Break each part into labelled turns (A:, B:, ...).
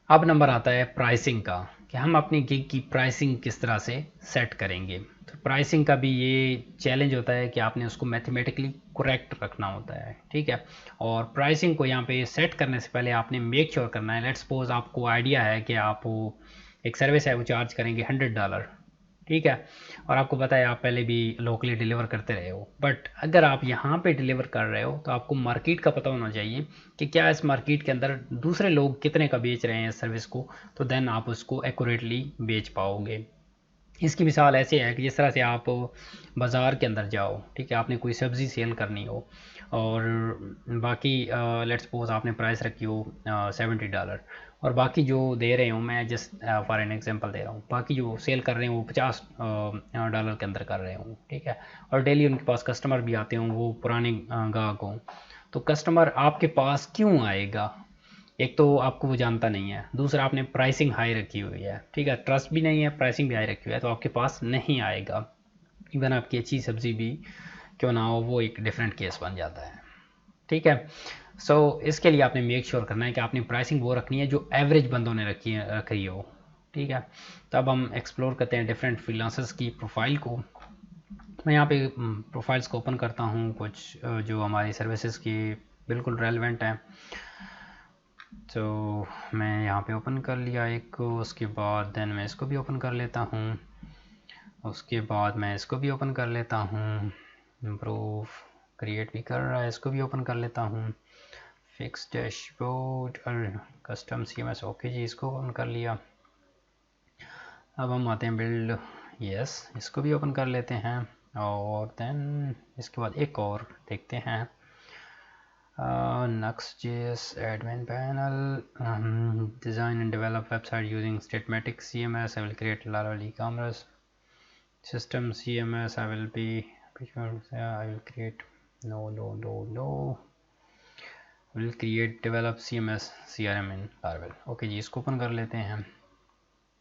A: अब नंबर आता है प्राइसिंग का, कि हम अपनी गिग की प्राइसिंग किस तरह से सेट करेंगे। तो प्राइसिंग का भी ये चैलेंज होता है कि आपने उसको मैथमेटिकली करेक्ट रखना होता है, ठीक है। और प्राइसिंग को यहाँ पे सेट करने से पहले आपने मेक श्योर करना है, लेट्स सपोज आपको आइडिया है कि आप एक सर्विस है वो चार्ज करेंगे $100, ठीक है। और आपको पता है आप पहले भी लोकली डिलीवर करते रहे हो, बट अगर आप यहाँ पे डिलीवर कर रहे हो तो आपको मार्केट का पता होना चाहिए कि क्या इस मार्केट के अंदर दूसरे लोग कितने का बेच रहे हैं इस सर्विस को, तो देन आप उसको एक्यूरेटली बेच पाओगे। इसकी मिसाल ऐसे है कि जिस तरह से आप बाज़ार के अंदर जाओ, ठीक है, आपने कोई सब्ज़ी सेल करनी हो और बाकी लेट्स सपोज आपने प्राइस रखी हो $70, और बाकी जो दे रहे हूँ मैं जस्ट फॉर एन एग्जांपल दे रहा हूँ, बाकी जो सेल कर रहे हैं वो $50 के अंदर कर रहे हूँ, ठीक है। और डेली उनके पास कस्टमर भी आते हों, वो पुराने ग्राहक हों, तो कस्टमर आपके पास क्यों आएगा? एक तो आपको वो जानता नहीं है, दूसरा आपने प्राइसिंग हाई रखी हुई है, ठीक है, ट्रस्ट भी नहीं है, प्राइसिंग भी हाई रखी हुई है, तो आपके पास नहीं आएगा। इवन आपकी अच्छी सब्जी भी क्यों ना हो, वो एक डिफरेंट केस बन जाता है, ठीक है। सो इसके लिए आपने मेक श्योर करना है कि आपने प्राइसिंग वो रखनी है जो एवरेज बंदों ने रखी हो, ठीक है। तो अब हम एक्सप्लोर करते हैं डिफरेंट फ्रीलांसर्स की प्रोफाइल को। मैं यहाँ पे प्रोफाइल्स को ओपन करता हूँ, कुछ जो हमारी सर्विसेज की बिल्कुल रेलिवेंट हैं। तो मैं यहाँ पे ओपन कर लिया एक को, उसके बाद देन मैं इसको भी ओपन कर लेता हूँ, उसके बाद मैं इसको भी ओपन कर लेता हूँ, इम्प्रूव क्रिएट भी कर रहा है, इसको भी ओपन कर लेता हूँ, फिक्स डैशबोर्ड और कस्टम CMS, ओके जी, इसको ओपन कर लिया। अब हम आते हैं बिल्ड, यस, इसको भी ओपन कर लेते हैं, और देन इसके बाद एक और देखते हैं, Next.js admin panel, design and develop website using Statematic CMS. I will create Laravel e-commerce system CMS. I will create no. I will create develop CMS CRM in Laravel. Okay ji, इसको open कर लेते हैं।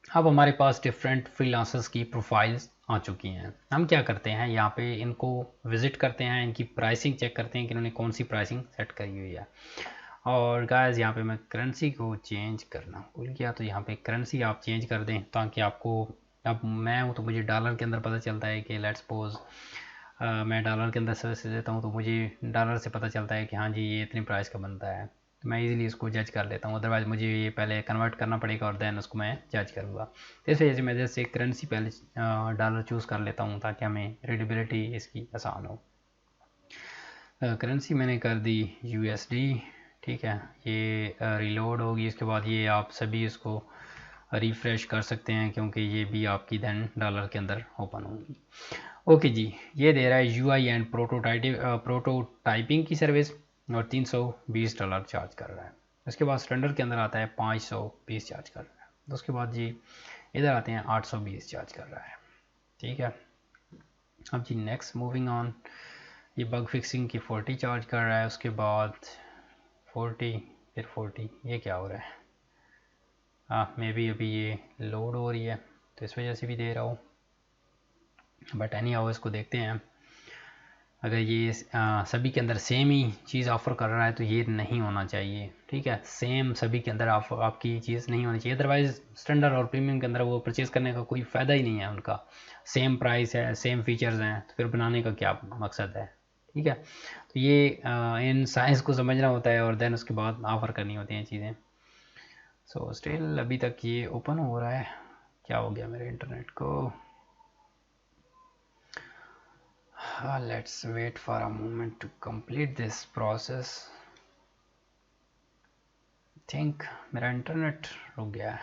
A: अब हमारे पास different freelancers की profiles आ चुकी हैं। हम क्या करते हैं, यहाँ पे इनको विजिट करते हैं, इनकी प्राइसिंग चेक करते हैं कि इन्होंने कौन सी प्राइसिंग सेट करी हुई है। और गाइस यहाँ पे मैं करेंसी को चेंज करना भूल गया, तो यहाँ पे करेंसी आप चेंज कर दें ताकि आपको, अब मैं हूँ तो मुझे डॉलर के अंदर पता चलता है कि लेट्स सपोज मैं डॉलर के अंदर सर्विस देता हूँ, तो मुझे डॉलर से पता चलता है कि हाँ जी ये इतनी प्राइस का बनता है, तो मैं इजीली इसको जज कर लेता हूँ। अदरवाइज़ मुझे ये पहले कन्वर्ट करना पड़ेगा और देन उसको मैं जज करूँगा। तो इस वजह से मैं जैसे करेंसी पहले डॉलर चूज़ कर लेता हूँ ताकि हमें रीडेबिलिटी इसकी आसान हो। करेंसी मैंने कर दी USD, ठीक है। ये रिलोड होगी, इसके बाद ये आप सभी इसको रिफ़्रेश कर सकते हैं क्योंकि ये भी आपकी देन डॉलर के अंदर ओपन होगी। ओके जी, ये दे रहा है UI एंड प्रोटोटाइपिंग की सर्विस और $320 चार्ज कर रहा है। उसके बाद स्टैंडर्ड के अंदर आता है 520 चार्ज कर रहा है। तो उसके बाद जी इधर आते हैं 820 चार्ज कर रहा है, ठीक है। अब जी नेक्स्ट मूविंग ऑन, ये बग फिक्सिंग की 40 चार्ज कर रहा है, उसके बाद 40, फिर 40, ये क्या हो रहा है? मे बी अभी ये लोड हो रही है तो इस वजह से भी दे रहा हूँ, बट एनी हाउ इसको देखते हैं। अगर ये सभी के अंदर सेम ही चीज़ ऑफ़र कर रहा है तो ये नहीं होना चाहिए, ठीक है। सेम सभी के अंदर आपकी चीज़ नहीं होनी चाहिए, अदरवाइज़ स्टैंडर्ड और प्रीमियम के अंदर वो परचेज़ करने का कोई फ़ायदा ही नहीं है उनका। सेम प्राइस है, सेम फीचर्स हैं, तो फिर बनाने का क्या मकसद है, ठीक है। तो ये इन साइंस को समझना होता है और देन उसके बाद ऑफ़र करनी होती हैं चीज़ें। सो स्टिल अभी तक ये ओपन हो रहा है, क्या हो गया मेरे इंटरनेट को? Let's wait for a moment to complete this process. Think मेरा इंटरनेट रुक गया है,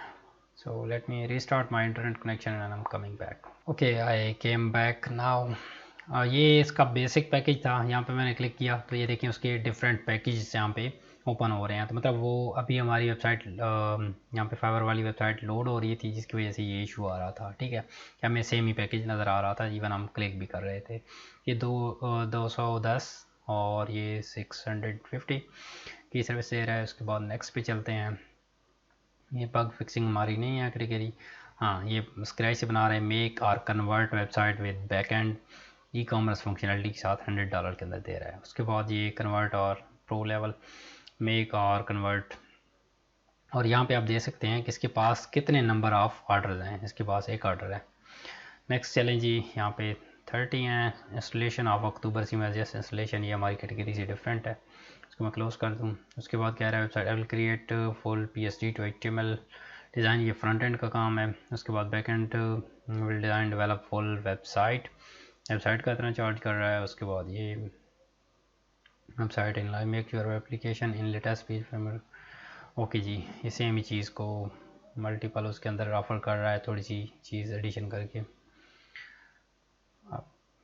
A: so let me restart my internet connection and I'm coming back. Okay, I came back now. ये इसका बेसिक पैकेज था, यहाँ पे मैंने क्लिक किया तो ये देखिए उसके डिफरेंट पैकेज यहाँ पे ओपन हो रहे हैं। तो मतलब वो अभी हमारी वेबसाइट यहाँ पे फाइवर वाली वेबसाइट लोड हो रही थी जिसकी वजह से ये इशू आ रहा था, ठीक है। क्या हमें सेम ही पैकेज नज़र आ रहा था, इवन हम क्लिक भी कर रहे थे। ये 210 और ये 650 की सर्विस दे रहा है। उसके बाद नेक्स्ट पे चलते हैं। ये बग फिक्सिंग हमारी नहीं है कैटेगरी, हाँ ये स्क्रैच से बना रहे हैं। मेक और convert website with back end e-commerce functionality के साथ $100 के अंदर दे रहा है। उसके बाद ये कन्वर्ट और प्रो लेवल, मेक और कन्वर्ट और यहाँ पे आप दे सकते हैं कि इसके पास कितने नंबर ऑफ ऑर्डर हैं। इसके पास एक ऑर्डर है। नेक्स्ट चलें जी, यहाँ पे 30 हैं। Installation of October CMS installation, ये हमारी कैटेगरी से डिफरेंट है। इसको मैं क्लोज कर दूँ। उसके बाद कह रहा है website I will create full PSD to HTML design, ये फ्रंट एंड का काम है। उसके बाद back end will design develop full website का इतना चार्ज कर रहा है। उसके बाद ये website in live make your application in latest page framework. Okay ji, ये सेम ही चीज़ को मल्टीपल उसके अंदर ऑफर कर रहा है, थोड़ी सी चीज़ एडिशन करके।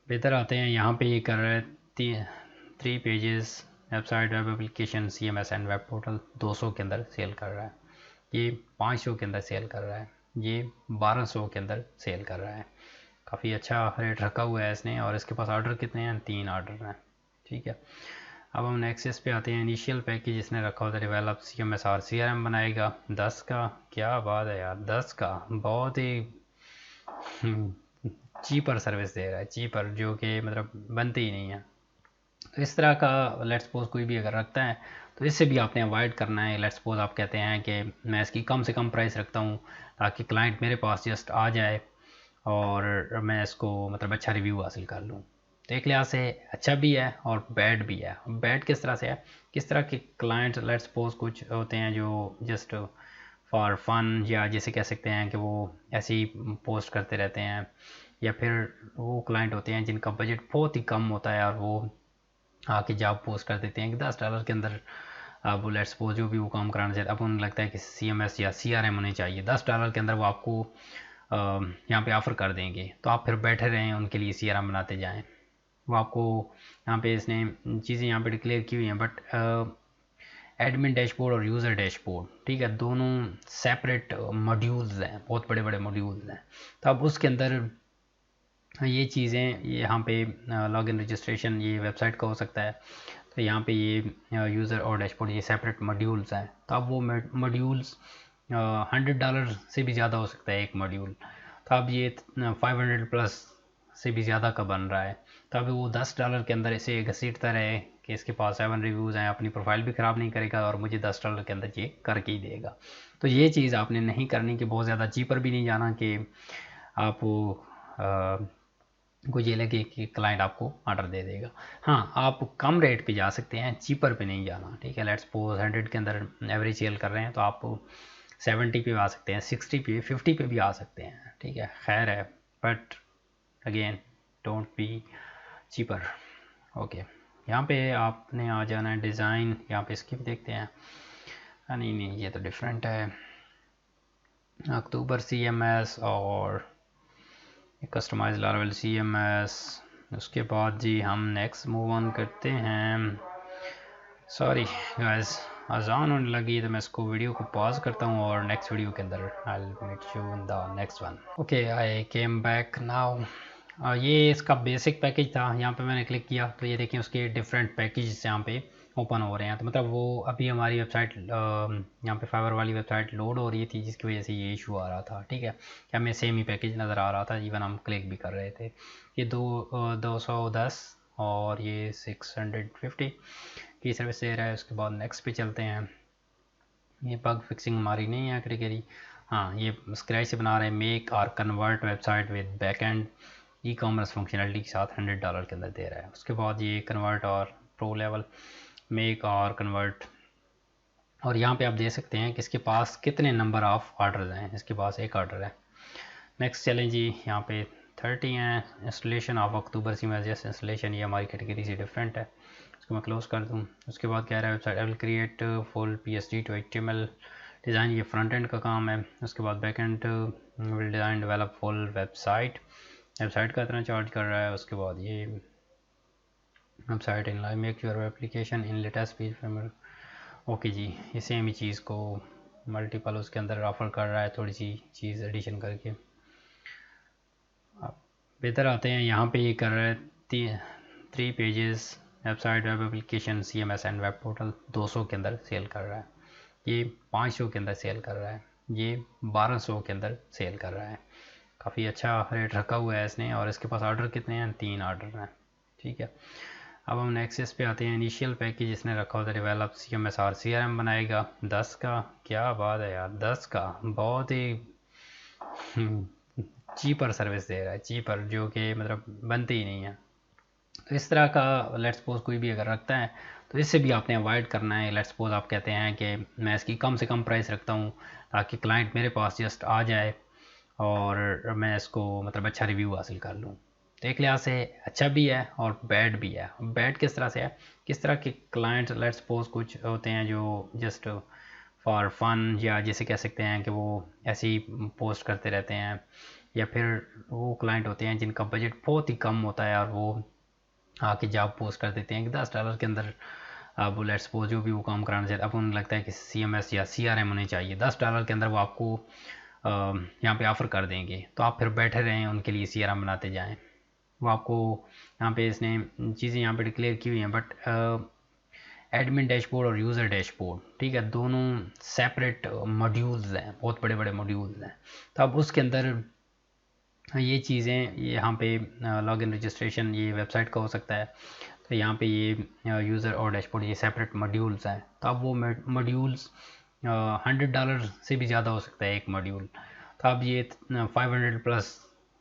A: बेहतर आते हैं यहाँ पे, ये कर रहा है 3 pages website web application CMS and web portal 200 के अंदर सेल कर रहा है। ये 500 के अंदर सेल कर रहा है। ये 1200 के अंदर सेल कर रहा है। काफ़ी अच्छा रेट रखा हुआ है इसने। और इसके पास ऑर्डर कितने हैं? 3 ऑर्डर हैं। ठीक है, अब हम नेक्स्ट पे आते हैं। इनिशियल पैकेज इसने रखा होता है डेवलप CMS और CRM बनाएगा 10 का। क्या बात है यार, 10 का बहुत ही चीपर सर्विस दे रहा है। चीपर जो कि मतलब बनती ही नहीं है। तो इस तरह का लेट्स सपोज कोई भी अगर रखता है तो इससे भी आपने अवॉइड करना है। लेट्स सपोज आप कहते हैं कि मैं इसकी कम से कम प्राइस रखता हूँ ताकि क्लाइंट मेरे पास जस्ट आ जाए और मैं इसको मतलब अच्छा रिव्यू हासिल कर लूँ। तो एक लिहाज से अच्छा भी है और बैड भी है। बैड किस तरह से है, किस तरह के क्लाइंट लेट्स सपोज कुछ होते हैं जो जस्ट फॉर फन, या जैसे कह सकते हैं कि वो ऐसे ही पोस्ट करते रहते हैं, या फिर वो क्लाइंट होते हैं जिनका बजट बहुत ही कम होता है और वो आके जॉब पोस्ट कर देते हैं कि $10 के अंदर आप वो लेट्स सपोज जो भी वो काम कराना चाहते हैं, अब उन्हें लगता है कि CMS या CRM होने चाहिए, $10 के अंदर वो आपको यहाँ पे ऑफ़र कर देंगे। तो आप फिर बैठे रहें उनके लिए CRM बनाते जाएं। वो आपको यहाँ पे इसने चीज़ें यहाँ पे डिक्लेयर की हुई हैं, बट एडमिन डैशबोर्ड और यूज़र डैशबोर्ड, ठीक है, दोनों सेपरेट मॉड्यूल्स हैं, बहुत बड़े बड़े मॉड्यूल्स हैं। तो अब उसके अंदर ये चीज़ें, ये यहाँ पे लॉगिन रजिस्ट्रेशन ये वेबसाइट का हो सकता है। तो यहाँ पे ये यूज़र और डैशबोर्ड ये सेपरेट मॉड्यूल्स हैं। तो अब वो मॉड्यूल्स $100 से भी ज़्यादा हो सकता है एक मॉड्यूल। तो अब ये 500 प्लस से भी ज़्यादा का बन रहा है। तो अब वो $10 के अंदर इसे घसीटता रहे कि इसके पास 7 रिव्यूज़ हैं, अपनी प्रोफाइल भी ख़राब नहीं करेगा और मुझे $10 के अंदर ये करके ही देगा। तो ये चीज़ आपने नहीं करनी कि बहुत ज़्यादा चीपर भी नहीं जाना कि आप को ये लगे कि क्लाइंट आपको ऑर्डर दे देगा। हाँ, आप कम रेट पे जा सकते हैं, चीपर पे नहीं जाना। ठीक है, लेट्स सपोज 100 के अंदर एवरेज सेल कर रहे हैं तो आप 70 पे आ सकते हैं, 60 पे, 50 पे भी आ सकते हैं। ठीक है, खैर है, but again don't be cheaper. Okay, यहाँ पे आपने आ जाना है डिज़ाइन। यहाँ पे इसकी भी देखते हैं। नहीं नहीं, ये तो डिफरेंट है। अक्टूबर CMS और कस्टमाइज लारावेल CMS। उसके बाद जी हम नेक्स्ट मूव ऑन करते हैं। सॉरी गाइस, अजान होने लगी तो मैं इसको वीडियो को पॉज करता हूँ और नेक्स्ट वीडियो के अंदर I will meet you in the next one. Okay, I came back now. ये इसका बेसिक पैकेज था। यहाँ पे मैंने क्लिक किया तो ये देखिए उसके डिफरेंट पैकेज यहाँ पे ओपन हो रहे हैं। तो मतलब वो अभी हमारी वेबसाइट यहाँ पे फाइवर वाली वेबसाइट लोड हो रही थी जिसकी वजह से ये इशू आ रहा था। ठीक है, कि हमें सेम ही पैकेज नज़र आ रहा था, इवन हम क्लिक भी कर रहे थे। ये 210 और ये 650 की सर्विस दे रहा है। उसके बाद नेक्स्ट पे चलते हैं। ये बग फिक्सिंग हमारी नहीं है कैटेगरी। हाँ, ये स्क्रैच से बना रहे हैं। मेक और convert website with back end e-commerce functionality के साथ $100 के अंदर दे रहा है। उसके बाद ये कन्वर्ट और प्रो लेवल मेक और कन्वर्ट। और यहाँ पे आप दे सकते हैं कि इसके पास कितने नंबर ऑफ ऑर्डर हैं। इसके पास एक ऑर्डर है। नेक्स्ट चलें जी, यहाँ पे 30 हैं। Installation of October CMS installation, ये हमारी कैटेगरी से डिफरेंट है। इसको मैं क्लोज कर दूँ। उसके बाद कह रहा है website I will create full PSD to HTML design, ये फ्रंट एंड का काम है। उसके बाद back end will design develop full website का इतना चार्ज कर रहा है। उसके बाद ये website in live make your application in latest page framework. Okay ji, ये सेम ही चीज़ को मल्टीपल उसके अंदर ऑफर कर रहा है, थोड़ी सी चीज़ एडिशन करके। बेहतर आते हैं यहाँ पे, ये कर रहा है 3 pages website web application CMS and web portal 200 के अंदर सेल कर रहा है। ये 500 के अंदर सेल कर रहा है। ये 1200 के अंदर सेल कर रहा है। काफ़ी अच्छा रेट रखा हुआ है इसने। और इसके पास ऑर्डर कितने हैं? 3 ऑर्डर हैं। ठीक है, अब हम नेक्स्ट पे आते हैं। इनिशियल पैकेज जिसने रखा होता है डेवलप CMS और CRM बनाएगा 10 का। क्या बात है यार, 10 का बहुत ही चीपर सर्विस दे रहा है, चीपर, जो कि मतलब बनती ही नहीं है। तो इस तरह का लेट्स सपोज कोई भी अगर रखता है तो इससे भी आपने अवॉइड करना है। लेट्स सपोज आप कहते हैं कि मैं इसकी कम से कम प्राइस रखता हूँ ताकि क्लाइंट मेरे पास जस्ट आ जाए और मैं इसको मतलब अच्छा रिव्यू हासिल कर लूँ। तो एक लिहाज से अच्छा भी है और बैड भी है। बैड किस तरह से है, किस तरह के क्लाइंट लेट्स सपोज कुछ होते हैं जो जस्ट फॉर फन, या जैसे कह सकते हैं कि वो ऐसे ही पोस्ट करते रहते हैं, या फिर वो क्लाइंट होते हैं जिनका बजट बहुत ही कम होता है और वो आके जॉब पोस्ट कर देते हैं कि $10 के अंदर अब लेट्स सपोज जो भी वो काम कराना चाहते हैं, अब उन्हें लगता है कि CMS या CRM होने चाहिए, $10 के अंदर वो आपको यहाँ पे ऑफ़र कर देंगे। तो आप फिर बैठे रहें उनके लिए CRM बनाते जाएं। वो आपको यहाँ पे इसने चीज़ें यहाँ पे डिक्लेयर की हुई हैं, बट एडमिन डैशबोर्ड और यूज़र डैशबोर्ड, ठीक है, दोनों सेपरेट मॉड्यूल्स हैं, बहुत बड़े बड़े मॉड्यूल्स हैं। तो अब उसके अंदर ये चीज़ें यहाँ पे लॉगिन रजिस्ट्रेशन ये वेबसाइट का हो सकता है। तो यहाँ पे ये यूज़र और डैशबोर्ड ये सेपरेट मॉड्यूल्स हैं। तो अब वो मॉड्यूल्स $100 से भी ज़्यादा हो सकता है एक मॉड्यूल। तो अब ये 500 प्लस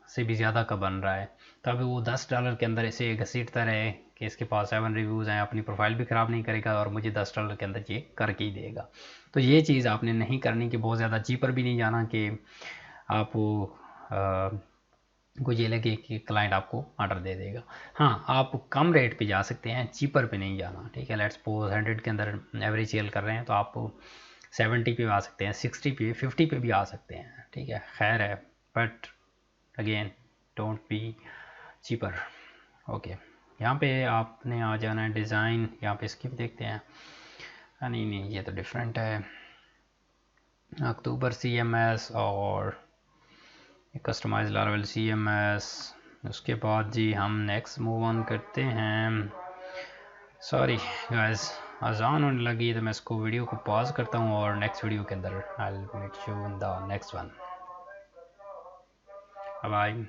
A: से भी ज़्यादा का बन रहा है। तो अब वो $10 के अंदर इसे घसीटता रहे कि इसके पास 7 रिव्यूज़ हैं, अपनी प्रोफाइल भी ख़राब नहीं करेगा और मुझे $10 के अंदर ये करके ही देगा। तो ये चीज़ आपने नहीं करनी कि बहुत ज़्यादा चीपर भी नहीं जाना कि आप को ये लगे कि क्लाइंट आपको ऑर्डर दे देगा। हाँ, आप कम रेट पे जा सकते हैं, चीपर पे नहीं जाना, ठीक है। लेट्स सपोज 100 के अंदर एवरेज सेल कर रहे हैं तो आप 70 पे आ सकते हैं, 60 पे, 50 पे भी आ सकते हैं, ठीक है, खैर है, but again don't be cheaper. Okay, यहाँ पे आपने आ जाना है डिज़ाइन, यहाँ पे इसकी भी देखते हैं। नहीं नहीं, ये तो डिफरेंट है, अक्टूबर CMS और कस्टमाइज लारावेल CMS। उसके बाद जी हम नेक्स्ट मूव ऑन करते हैं। सॉरी गाइस, अजान होने लगी तो मैं इसको वीडियो को पॉज करता हूँ और नेक्स्ट वीडियो के अंदर I will meet you in the next one. Bye.